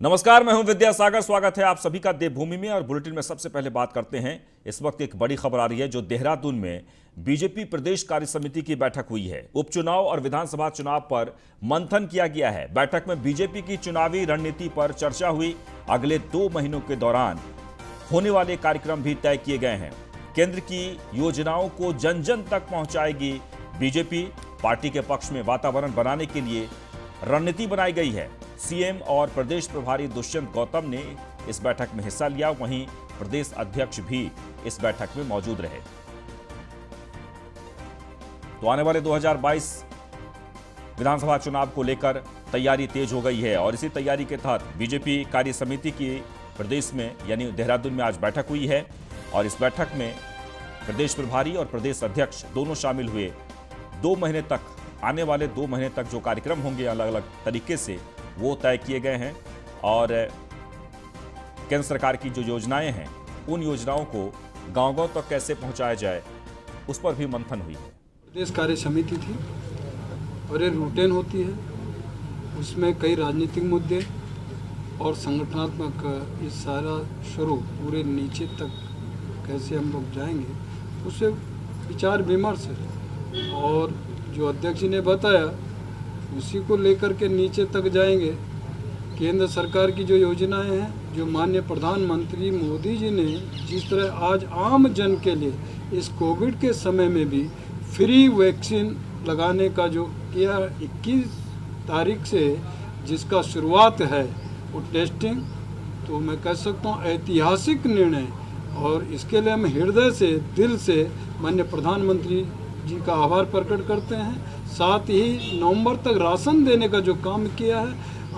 नमस्कार, मैं हूं विद्यासागर। स्वागत है आप सभी का देवभूमि में। और बुलेटिन में सबसे पहले बात करते हैं। इस वक्त एक बड़ी खबर आ रही है जो देहरादून में बीजेपी प्रदेश कार्य समिति की बैठक हुई है। उपचुनाव और विधानसभा चुनाव पर मंथन किया गया है। बैठक में बीजेपी की चुनावी रणनीति पर चर्चा हुई। अगले 2 महीनों के दौरान होने वाले कार्यक्रम भी तय किए गए हैं। केंद्र की योजनाओं को जन जन तक पहुंचाएगी बीजेपी। पार्टी के पक्ष में वातावरण बनाने के लिए रणनीति बनाई गई है। सीएम और प्रदेश प्रभारी दुष्यंत गौतम ने इस बैठक में हिस्सा लिया। वहीं प्रदेश अध्यक्ष भी इस बैठक में मौजूद रहे। तो आने वाले 2022 विधानसभा चुनाव को लेकर तैयारी तेज हो गई है और इसी तैयारी के तहत बीजेपी कार्य समिति की प्रदेश में यानी देहरादून में आज बैठक हुई है। और इस बैठक में प्रदेश प्रभारी और प्रदेश अध्यक्ष दोनों शामिल हुए। 2 महीने तक, आने वाले 2 महीने तक जो कार्यक्रम होंगे अलग अलग तरीके से वो तय किए गए हैं। और केंद्र सरकार की जो योजनाएं हैं उन योजनाओं को गांव-गांव तक कैसे पहुंचाया जाए उस पर भी मंथन हुई है। प्रदेश कार्य समिति थी और ये रूटीन होती है। उसमें कई राजनीतिक मुद्दे और संगठनात्मक ये सारा शुरू पूरे नीचे तक कैसे हम लोग जाएंगे उससे विचार विमर्श है। और जो अध्यक्ष जी ने बताया उसी को लेकर के नीचे तक जाएंगे। केंद्र सरकार की जो योजनाएं हैं, जो माननीय प्रधानमंत्री मोदी जी ने जिस तरह आज आम जन के लिए इस कोविड के समय में भी फ्री वैक्सीन लगाने का जो किया 21 तारीख से जिसका शुरुआत है वो टेस्टिंग, तो मैं कह सकता हूँ ऐतिहासिक निर्णय। और इसके लिए हम हृदय से, दिल से माननीय प्रधानमंत्री जी का आभार प्रकट करते हैं। साथ ही नवंबर तक राशन देने का जो काम किया है,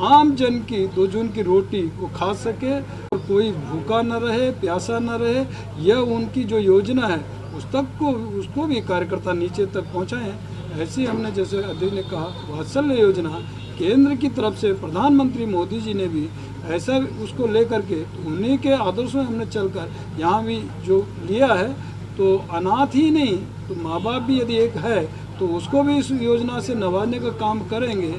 आम जन की 2 जून की रोटी वो खा सके और कोई भूखा न रहे, प्यासा न रहे, यह उनकी जो योजना है उसको भी कार्यकर्ता नीचे तक पहुँचाएँ। ऐसे हमने, जैसे अध्यक्ष ने कहा, वात्सल्य योजना केंद्र की तरफ से प्रधानमंत्री मोदी जी ने भी ऐसा उसको लेकर के उन्हीं के आदर्शों में हमने चलकर यहाँ भी जो लिया है। तो अनाथ ही नहीं तो माँ बाप भी यदि एक है तो उसको भी इस योजना से नवाजने का काम करेंगे।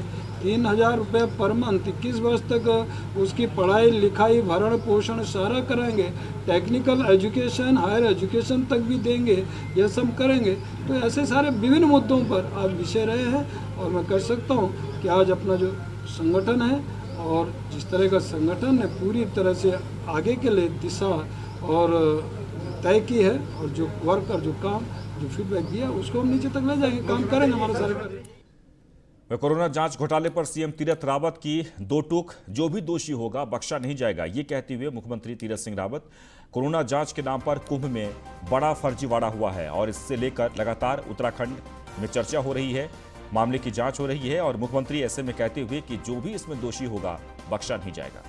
3,000 रुपये पर मंथ 21 वर्ष तक उसकी पढ़ाई लिखाई भरण पोषण सारा करेंगे। टेक्निकल एजुकेशन, हायर एजुकेशन तक भी देंगे। यह सब करेंगे। तो ऐसे सारे विभिन्न मुद्दों पर आज विषय रहे हैं। और मैं कह सकता हूँ कि आज अपना जो संगठन है और जिस तरह का संगठन ने पूरी तरह से आगे के लिए दिशा और तय की है और जो वर्क और जो काम जो फीडबैक दिया उसको हम नीचे तक ले जाएंगे, काम करेंगे हमारे सारे। वह कोरोना जांच घोटाले पर सीएम तीरथ रावत की 2 टूक, जो भी दोषी होगा बख्शा नहीं जाएगा, ये कहते हुए मुख्यमंत्री तीरथ सिंह रावत कोरोना जांच के नाम पर कुंभ में बड़ा फर्जीवाड़ा हुआ है और इससे लेकर लगातार उत्तराखंड में चर्चा हो रही है, मामले की जांच हो रही है। और मुख्यमंत्री ऐसे में कहते हुए कि जो भी इसमें दोषी होगा बख्शा नहीं जाएगा।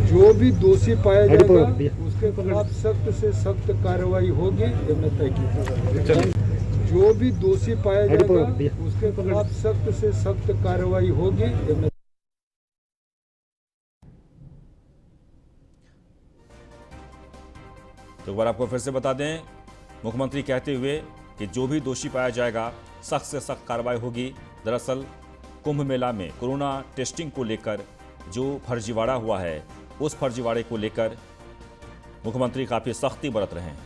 जो भी दोषी पाया जाएगा उसके खिलाफ सख्त से सख्त कार्रवाई होगी, ये मैं तय की। जो भी दोषी पाया जाएगा उसके खिलाफ सख्त से सख्त कार्रवाई होगी, ये मैं। तो एक बार आपको फिर से बता दें, मुख्यमंत्री कहते हुए कि जो भी दोषी पाया जाएगा सख्त से सख्त कार्रवाई होगी। दरअसल कुंभ मेला में कोरोना टेस्टिंग को लेकर जो फर्जीवाड़ा हुआ है उस फर्जीवाड़े को लेकर मुख्यमंत्री काफी सख्ती बरत रहे हैं।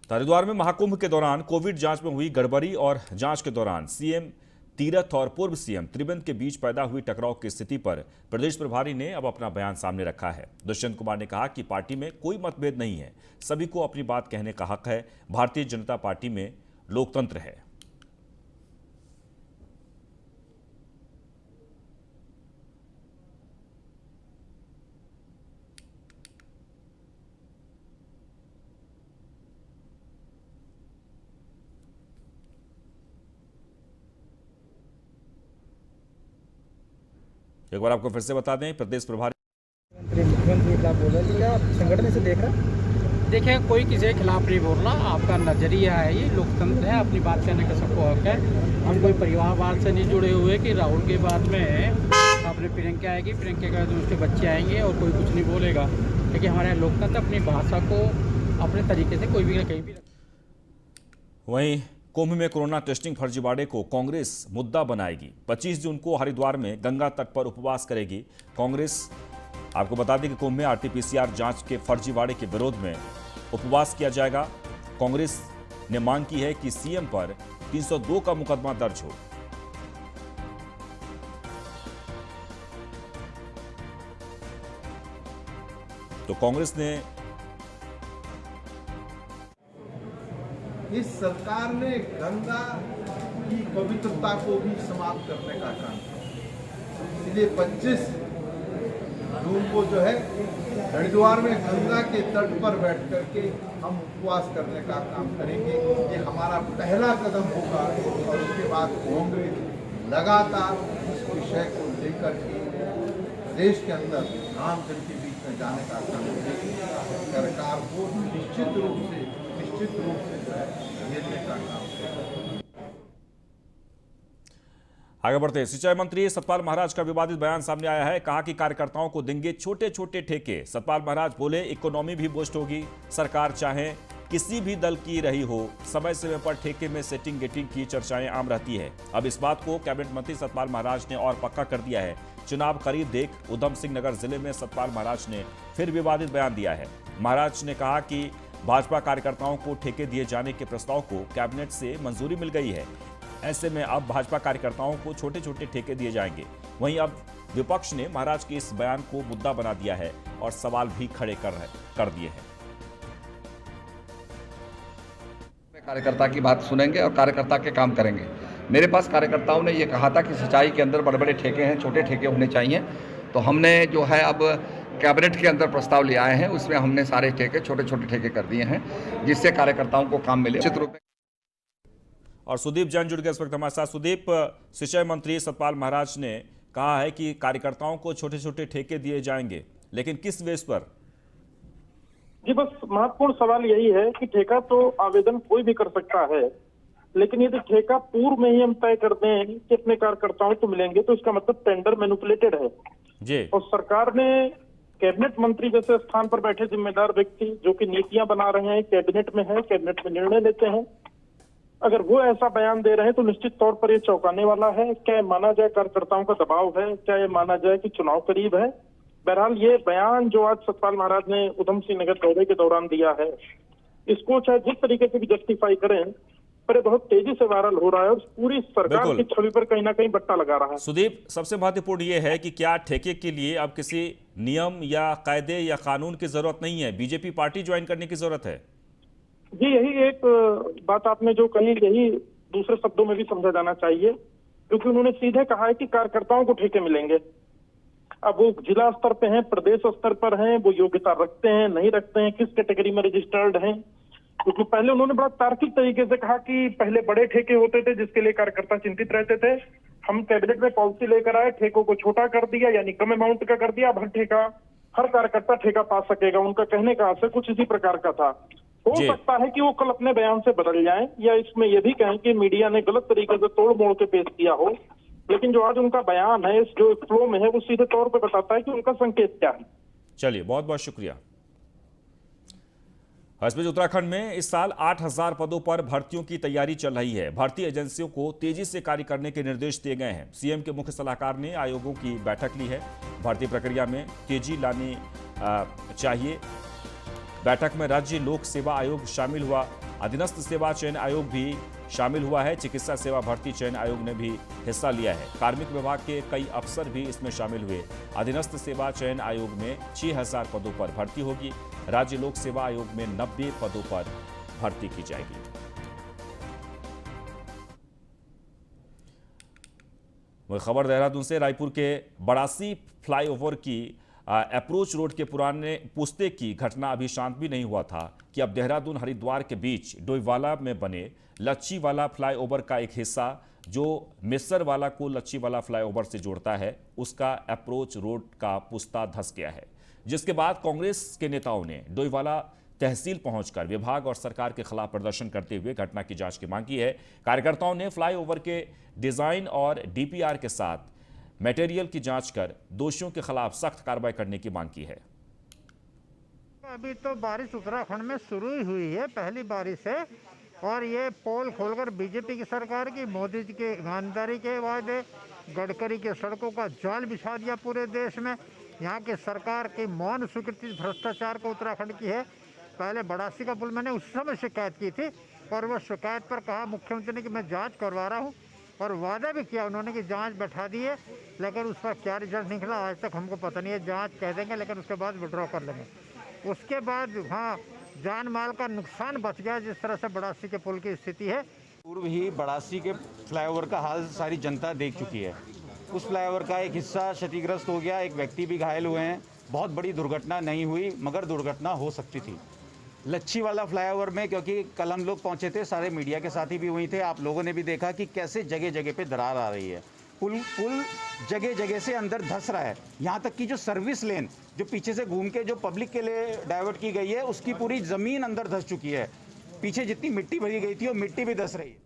हरिद्वार में महाकुंभ के दौरान कोविड जांच में हुई गड़बड़ी और जांच के दौरान सीएम तीरथ और पूर्व सीएम त्रिवेंद्र के बीच पैदा हुई टकराव की स्थिति पर प्रदेश प्रभारी ने अब अपना बयान सामने रखा है। दुष्यंत कुमार ने कहा कि पार्टी में कोई मतभेद नहीं है, सभी को अपनी बात कहने का हक है। भारतीय जनता पार्टी में लोकतंत्र है। एक बार आपको फिर से बता दें, प्रदेश प्रभारी मुख्यमंत्री के खिलाफ बोल रहे हैं, तो क्या आप संगठन इसे देख रहे हैं? देखिए, कोई किसी के खिलाफ नहीं बोल रहा, आपका नजरिया है, ये लोकतंत्र है, अपनी बात कहने का सबको हक है। हम कोई परिवारवाद से नहीं जुड़े हुए कि राहुल के बाद में अपने प्रियंका आएगी, प्रियंका के बाद उसके बच्चे आएंगे और कोई कुछ नहीं बोलेगा। लेकिन हमारे लोकतंत्र अपनी भाषा को अपने तरीके से कोई भी कहीं भी। वहीं कुंभ में कोरोना टेस्टिंग फर्जीवाड़े को कांग्रेस मुद्दा बनाएगी। 25 जून को हरिद्वार में गंगा तट पर उपवास करेगी कांग्रेस। आपको बता दें कि कुंभ में आरटीपीसीआर जांच के फर्जीवाड़े के विरोध में उपवास किया जाएगा। कांग्रेस ने मांग की है कि सीएम पर 302 का मुकदमा दर्ज हो। तो कांग्रेस ने इस सरकार ने गंगा की पवित्रता को भी समाप्त करने का काम किया। इसलिए 25 जून को जो है हरिद्वार में गंगा के तट पर बैठ करके हम उपवास करने का काम करेंगे। ये हमारा पहला कदम होगा और उसके बाद कांग्रेस लगातार इस विषय को लेकर के देश के अंदर आम जन के बीच में जाने का काम करेगी। सरकार को निश्चित रूप से जो है घेरने का काम करेगी। आगे बढ़ते, सिंचाई मंत्री सतपाल महाराज का विवादित बयान सामने आया है। कहा कि कार्यकर्ताओं को देंगे छोटे छोटे ठेके। सतपाल महाराज बोले, इकोनॉमी भी बूस्ट होगी, सरकार चाहे किसी भी दल की रही हो, समय समय पर ठेके में सेटिंग गेटिंग की चर्चाएं आम रहती है। अब इस बात को कैबिनेट मंत्री सतपाल महाराज ने और पक्का कर दिया है। चुनाव करीब देख उधम सिंह नगर जिले में सतपाल महाराज ने फिर विवादित बयान दिया है। महाराज ने कहा कि भाजपा कार्यकर्ताओं को ठेके दिए जाने के प्रस्ताव को कैबिनेट से मंजूरी मिल गई है। ऐसे में अब भाजपा कार्यकर्ताओं को छोटे छोटे ठेके दिए जाएंगे। वहीं अब विपक्ष ने महाराज के इस बयान को मुद्दा बना दिया है और सवाल भी खड़े कर दिए हैं। कार्यकर्ता की बात सुनेंगे और कार्यकर्ता के काम करेंगे। मेरे पास कार्यकर्ताओं ने ये कहा था कि सिंचाई के अंदर बड़े बड़े ठेके हैं, छोटे ठेके होने चाहिए। तो हमने जो है अब कैबिनेट के अंदर प्रस्ताव ले आए हैं, उसमें हमने सारे ठेके छोटे छोटे ठेके कर दिए हैं, जिससे कार्यकर्ताओं को काम मिले उचित रूप में। और सुदीप जैन जुड़ गए इस वक्त हमारे साथ। सुदीप, सिंचाई मंत्री सतपाल महाराज ने कहा है कि कार्यकर्ताओं को छोटे छोटे ठेके दिए जाएंगे, लेकिन किस बेस पर? जी, बस महत्वपूर्ण सवाल यही है कि ठेका तो आवेदन कोई भी कर सकता है, लेकिन यदि ठेका पूर्व में ही हम तय कर दें कि अपने कार्यकर्ताओं को मिलेंगे, तो इसका मतलब टेंडर मैनिपुलेटेड है जी। और सरकार ने कैबिनेट मंत्री जैसे स्थान पर बैठे जिम्मेदार व्यक्ति जो कि नीतियां बना रहे हैं, कैबिनेट में है, कैबिनेट में निर्णय लेते हैं, अगर वो ऐसा बयान दे रहे हैं तो निश्चित तौर पर ये चौंकाने वाला है। क्या ये माना जाए कार्यकर्ताओं का दबाव है? क्या ये माना जाए कि चुनाव करीब है? बहरहाल ये बयान जो आज सतपाल महाराज ने उधम सिंह नगर दौरे के दौरान दिया है, इसको चाहे जिस तरीके से भी जस्टिफाई करें, पर ये बहुत तेजी से वायरल हो रहा है और पूरी सरकार की छवि पर कहीं ना कहीं बट्टा लगा रहा है। सुदीप, सबसे महत्वपूर्ण ये है कि क्या ठेके के लिए अब किसी नियम या कायदे या कानून की जरूरत नहीं है, बीजेपी पार्टी ज्वाइन करने की जरूरत है? जी, यही एक बात आपने जो कही, यही दूसरे शब्दों में भी समझा जाना चाहिए, क्योंकि उन्होंने सीधे कहा है कि कार्यकर्ताओं को ठेके मिलेंगे। अब वो जिला स्तर पे हैं, प्रदेश स्तर पर हैं, वो योग्यता रखते हैं नहीं रखते हैं, किस कैटेगरी में रजिस्टर्ड हैं, क्योंकि पहले उन्होंने बड़ा तार्किक तरीके से कहा कि पहले बड़े ठेके होते थे जिसके लिए कार्यकर्ता चिंतित रहते थे, हम कैबिनेट में पॉलिसी लेकर आए, ठेकों को छोटा कर दिया, यानी कम अमाउंट का कर दिया, अब हर कार्यकर्ता ठेका पा सकेगा। उनका कहने का आशय कुछ इसी प्रकार का था। हो सकता है कि वो कल अपने बयान से बदल जाएं, या इसमें यह भी कहें कि मीडिया ने गलत तरीके से तोड़ मोड़ के पेश किया हो, लेकिन जो आज उनका बयान है, इस जो फ्लो में है, वो सीधे तौर पे बताता है कि उनका संकेत क्या है। चलिए, बहुत बहुत शुक्रिया। इस बीच उत्तराखंड में इस साल 8000 पदों पर भर्तियों की तैयारी चल रही है। भर्ती एजेंसियों को तेजी से कार्य करने के निर्देश दिए गए हैं। सीएम के मुख्य सलाहकार ने आयोगों की बैठक ली है। भर्ती प्रक्रिया में तेजी लानी चाहिए। बैठक में राज्य लोक सेवा आयोग शामिल हुआ, अधीनस्थ सेवा चयन आयोग भी शामिल हुआ है, चिकित्सा सेवा भर्ती चयन आयोग ने भी हिस्सा लिया है। कार्मिक विभाग के कई अफसर भी इसमें शामिल हुए। अधीनस्थ सेवा चयन आयोग में 6000 पदों पर भर्ती होगी। राज्य लोक सेवा आयोग में 90 पदों पर भर्ती की जाएगी। वह खबर देहरादून से, रायपुर के बड़ासी फ्लाईओवर की अप्रोच रोड के पुराने पुस्ते की घटना अभी शांत भी नहीं हुआ था कि अब देहरादून हरिद्वार के बीच डोईवाला में बने लच्छीवाला फ्लाईओवर का एक हिस्सा जो मिस्सरवाला को लच्छीवाला फ्लाईओवर से जोड़ता है उसका अप्रोच रोड का पुस्ता धंस गया है, जिसके बाद कांग्रेस के नेताओं ने डोईवाला तहसील पहुंचकर विभाग और सरकार के खिलाफ प्रदर्शन करते हुए घटना की जांच की मांग की है। कार्यकर्ताओं ने फ्लाईओवर के डिजाइन और डीपीआर के साथ मटेरियल की जांच कर दोषियों के खिलाफ सख्त कार्रवाई करने की मांग की है। अभी तो बारिश उत्तराखंड में शुरू ही हुई है, पहली बारिश है, और ये पोल खोलकर बीजेपी की सरकार की, मोदी जी के ईमानदारी के वादे, गडकरी के सड़कों का जाल बिछा दिया पूरे देश में। यहाँ की सरकार की मौन स्वीकृति भ्रष्टाचार को उत्तराखंड की है। पहले बड़ासी का पुल मैंने उस समय शिकायत की थी और वो शिकायत पर कहा मुख्यमंत्री ने कि मैं जांच करवा रहा हूँ, और वादा भी किया उन्होंने कि जांच बैठा दी है, लेकिन उस पर क्या रिजल्ट निकला आज तक हमको पता नहीं है। जांच कह देंगे लेकिन उसके बाद विड्रॉ कर लेंगे। उसके बाद हाँ, जान माल का नुकसान बच गया जिस तरह से बड़ासी के पुल की स्थिति है। पूर्व ही बड़ासी के फ्लाईओवर का हाल सारी जनता देख चुकी है। उस फ्लाईओवर का एक हिस्सा क्षतिग्रस्त हो गया, एक व्यक्ति भी घायल हुए हैं। बहुत बड़ी दुर्घटना नहीं हुई मगर दुर्घटना हो सकती थी। लच्छीवाला फ्लाईओवर में, क्योंकि कल हम लोग पहुंचे थे, सारे मीडिया के साथी भी वहीं थे, आप लोगों ने भी देखा कि कैसे जगह जगह पे दरार आ रही है। पुल जगह जगह से अंदर धंस रहा है। यहाँ तक कि जो सर्विस लेन जो पीछे से घूम के जो पब्लिक के लिए डाइवर्ट की गई है, उसकी पूरी ज़मीन अंदर धंस चुकी है। पीछे जितनी मिट्टी भरी गई थी वो मिट्टी भी धंस रही है।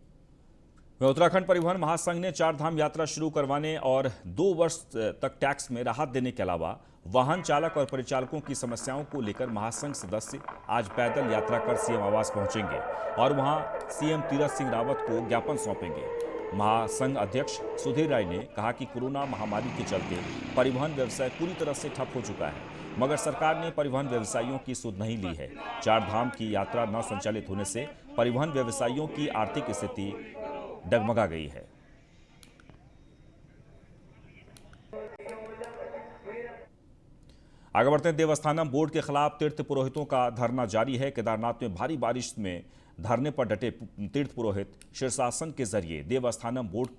उत्तराखंड परिवहन महासंघ ने 4 धाम यात्रा शुरू करवाने और 2 वर्ष तक टैक्स में राहत देने के अलावा वाहन चालक और परिचालकों की समस्याओं को लेकर महासंघ सदस्य आज पैदल यात्रा कर सीएम आवास पहुंचेंगे और वहां सीएम तीरथ सिंह रावत को ज्ञापन सौंपेंगे। महासंघ अध्यक्ष सुधीर राय ने कहा कि कोरोना महामारी के चलते परिवहन व्यवसाय पूरी तरह से ठप हो चुका है, मगर सरकार ने परिवहन व्यवसायियों की सुध नहीं ली है। 4 धाम की यात्रा न संचालित होने से परिवहन व्यवसायियों की आर्थिक स्थिति डगमगा गई है। आगे बढ़ते हैं। देवस्थानम बोर्ड के खिलाफ तीर्थ पुरोहितों का धरना जारी है। केदारनाथ में भारी बारिश में धरने पर डटे तीर्थ पुरोहित शीर्षासन के जरिए देवस्थानम बोर्ड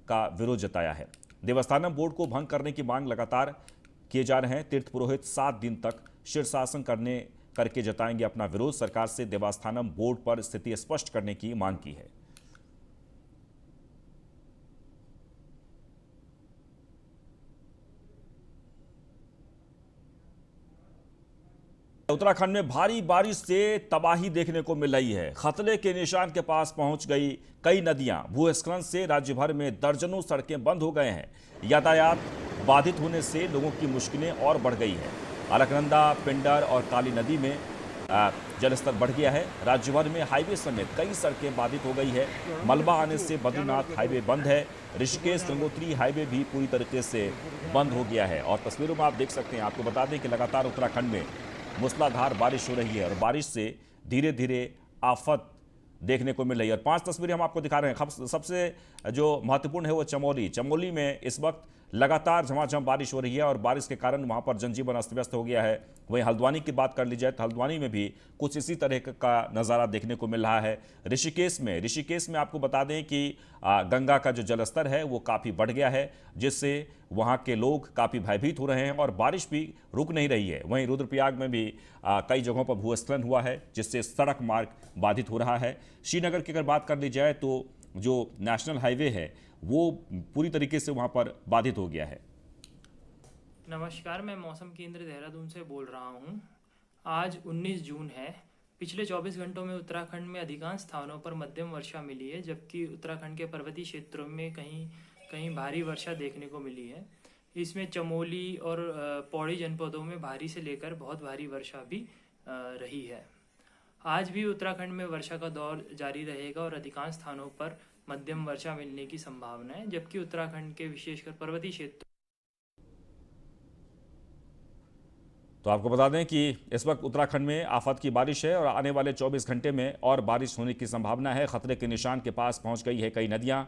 का विरोध जताया है। देवस्थानम बोर्ड को भंग करने की मांग लगातार किए जा रहे हैं। तीर्थ पुरोहित 7 दिन तक शीर्षासन करके जताएंगे अपना विरोध। सरकार से देवस्थानम बोर्ड पर स्थिति स्पष्ट करने की मांग की है। उत्तराखंड में भारी बारिश से तबाही देखने को मिल रही है। खतरे के निशान के पास पहुंच गई कई नदियां। भूस्खलन से राज्य भर में दर्जनों सड़कें बंद हो गए हैं। यातायात बाधित होने से लोगों की मुश्किलें और बढ़ गई है। अलकनंदा, पिंडर और काली नदी में जलस्तर बढ़ गया है। राज्य भर में हाईवे समेत कई सड़कें बाधित हो गई है। मलबा आने से बद्रीनाथ हाईवे बंद है। ऋषिकेश गंगोत्री हाईवे भी पूरी तरीके से बंद हो गया है। और तस्वीरों में आप देख सकते हैं। आपको बता दें कि लगातार उत्तराखंड में मूसलाधार बारिश हो रही है और बारिश से धीरे धीरे आफत देखने को मिल रही है। और 5 तस्वीरें हम आपको दिखा रहे हैं। सबसे जो महत्वपूर्ण है वो चमोली में इस वक्त लगातार झमाझम बारिश हो रही है और बारिश के कारण वहां पर जनजीवन अस्त व्यस्त हो गया है। वहीं हल्द्वानी की बात कर ली जाए तो हल्द्वानी में भी कुछ इसी तरह का नज़ारा देखने को मिल रहा है। ऋषिकेश में आपको बता दें कि गंगा का जो जलस्तर है वो काफ़ी बढ़ गया है, जिससे वहां के लोग काफ़ी भयभीत हो रहे हैं और बारिश भी रुक नहीं रही है। वहीं रुद्रप्रयाग में भी कई जगहों पर भूस्खलन हुआ है, जिससे सड़क मार्ग बाधित हो रहा है। श्रीनगर की अगर बात कर ली जाए तो जो नेशनल हाईवे है वो पूरी तरीके से वहां पर बाधित हो गया है। नमस्कार, मैं मौसम केंद्र देहरादून से बोल रहा हूं। आज 19 जून है। पिछले 24 घंटों में उत्तराखंड में अधिकांश स्थानों पर मध्यम वर्षा मिली है, जबकि उत्तराखंड के पर्वतीय क्षेत्रों में कहीं भारी वर्षा देखने को मिली है। इसमें चमोली और पौड़ी जनपदों में भारी से लेकर बहुत भारी वर्षा भी रही है। आज भी उत्तराखंड में वर्षा का दौर जारी रहेगा और अधिकांश स्थानों पर मध्यम वर्षा मिलने की संभावना है, जबकि उत्तराखंड के विशेषकर पर्वतीय क्षेत्र। तो आपको बता दें कि इस वक्त उत्तराखंड में आफत की बारिश है और आने वाले 24 घंटे में और बारिश होने की संभावना है। खतरे के निशान के पास पहुंच गई है कई नदियां।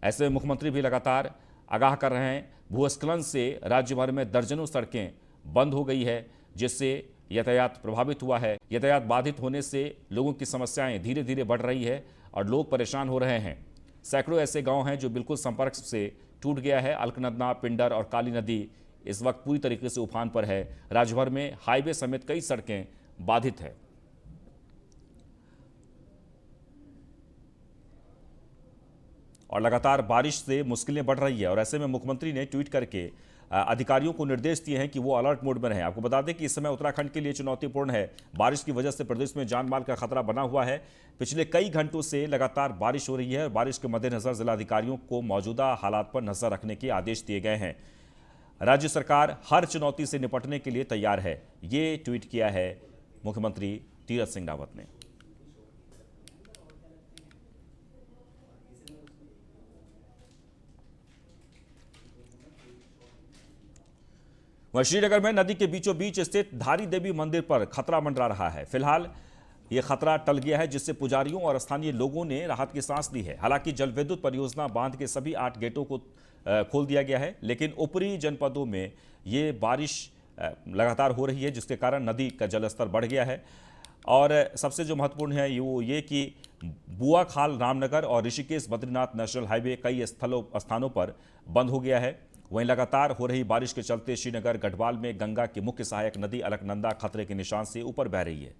ऐसे में मुख्यमंत्री भी लगातार आगाह कर रहे हैं। भूस्खलन से राज्य भर में दर्जनों सड़कें बंद हो गई है, जिससे यातायात प्रभावित हुआ है। यातायात बाधित होने से लोगों की समस्याएं धीरे धीरे बढ़ रही है और लोग परेशान हो रहे हैं। सैकड़ों ऐसे गांव हैं जो बिल्कुल संपर्क से टूट गया है। अलकनंदा, पिंडर और काली नदी इस वक्त पूरी तरीके से उफान पर है। राज्य भर में हाईवे समेत कई सड़कें बाधित है। और लगातार बारिश से मुश्किलें बढ़ रही है। और ऐसे में मुख्यमंत्री ने ट्वीट करके अधिकारियों को निर्देश दिए हैं कि वो अलर्ट मोड में रहें। आपको बता दें कि इस समय उत्तराखंड के लिए चुनौतीपूर्ण है। बारिश की वजह से प्रदेश में जान माल का खतरा बना हुआ है। पिछले कई घंटों से लगातार बारिश हो रही है और बारिश के मद्देनजर जिलाधिकारियों को मौजूदा हालात पर नजर रखने के आदेश दिए गए हैं। राज्य सरकार हर चुनौती से निपटने के लिए तैयार है, ये ट्वीट किया है मुख्यमंत्री तीरथ सिंह रावत ने। वहीं श्रीनगर में नदी के बीचों बीच स्थित धारी देवी मंदिर पर खतरा मंडरा रहा है। फिलहाल यह खतरा टल गया है, जिससे पुजारियों और स्थानीय लोगों ने राहत की सांस ली है। हालांकि जल विद्युत परियोजना बांध के सभी 8 गेटों को खोल दिया गया है, लेकिन ऊपरी जनपदों में ये बारिश लगातार हो रही है, जिसके कारण नदी का जलस्तर बढ़ गया है। और सबसे जो महत्वपूर्ण है वो ये कि बुआखाल रामनगर और ऋषिकेश बद्रीनाथ नेशनल हाईवे कई स्थानों पर बंद हो गया है। वहीं लगातार हो रही बारिश के चलते श्रीनगर गढ़वाल में गंगा की मुख्य सहायक नदी अलकनंदा खतरे के निशान से ऊपर बह रही है।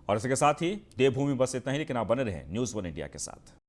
और इसके साथ ही देवभूमि बस इतना ही, लेकिन आप बने रहें न्यूज़ 1 इंडिया के साथ।